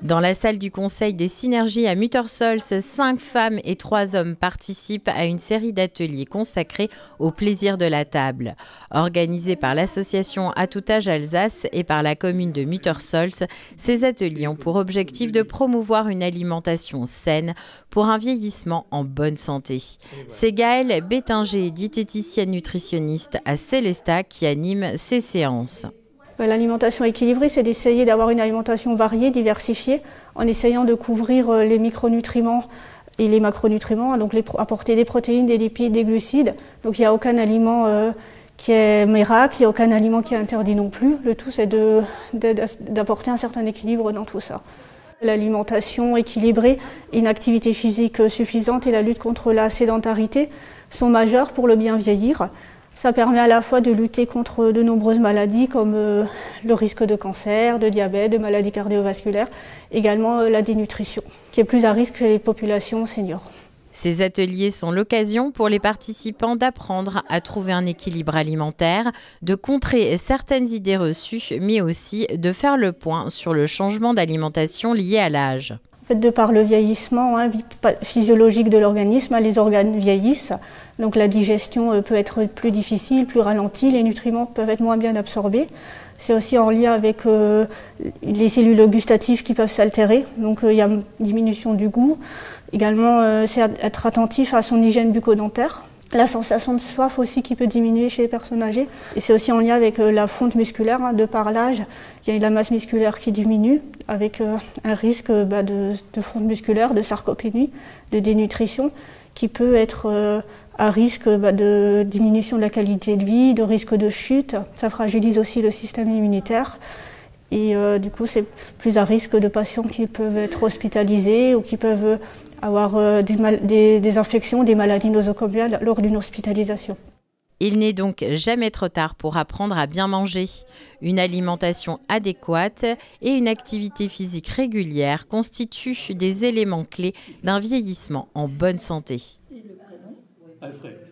Dans la salle du Conseil des synergies à Muttersholz, 5 femmes et 3 hommes participent à une série d'ateliers consacrés au plaisir de la table. Organisés par l'association À tout âge Alsace et par la commune de Muttersholz, ces ateliers ont pour objectif de promouvoir une alimentation saine pour un vieillissement en bonne santé. C'est Gaëlle Bétinger, diététicienne nutritionniste à Célestat, qui anime ces séances. L'alimentation équilibrée, c'est d'essayer d'avoir une alimentation variée, diversifiée, en essayant de couvrir les micronutriments et les macronutriments, donc apporter des protéines, des lipides, des glucides. Donc il n'y a aucun aliment qui est miracle, il n'y a aucun aliment qui est interdit non plus. Le tout, c'est d'apporter un certain équilibre dans tout ça. L'alimentation équilibrée, une activité physique suffisante et la lutte contre la sédentarité sont majeures pour le bien vieillir. Ça permet à la fois de lutter contre de nombreuses maladies comme le risque de cancer, de diabète, de maladies cardiovasculaires, également la dénutrition, qui est plus à risque chez les populations seniors. Ces ateliers sont l'occasion pour les participants d'apprendre à trouver un équilibre alimentaire, de contrer certaines idées reçues, mais aussi de faire le point sur le changement d'alimentation lié à l'âge. De par le vieillissement physiologique de l'organisme, les organes vieillissent, donc la digestion peut être plus difficile, plus ralentie, les nutriments peuvent être moins bien absorbés. C'est aussi en lien avec les cellules gustatives qui peuvent s'altérer, donc il y a une diminution du goût. Également, c'est être attentif à son hygiène bucco-dentaire. La sensation de soif aussi qui peut diminuer chez les personnes âgées. Et c'est aussi en lien avec la fonte musculaire, de par l'âge. Il y a la masse musculaire qui diminue avec un risque de fonte musculaire, de sarcopénie, de dénutrition qui peut être à risque de diminution de la qualité de vie, de risque de chute. Ça fragilise aussi le système immunitaire. Et du coup, c'est plus à risque de patients qui peuvent être hospitalisés ou qui peuvent avoir des infections, des maladies nosocomiales lors d'une hospitalisation. Il n'est donc jamais trop tard pour apprendre à bien manger. Une alimentation adéquate et une activité physique régulière constituent des éléments clés d'un vieillissement en bonne santé. Et le prénom ? Alfred.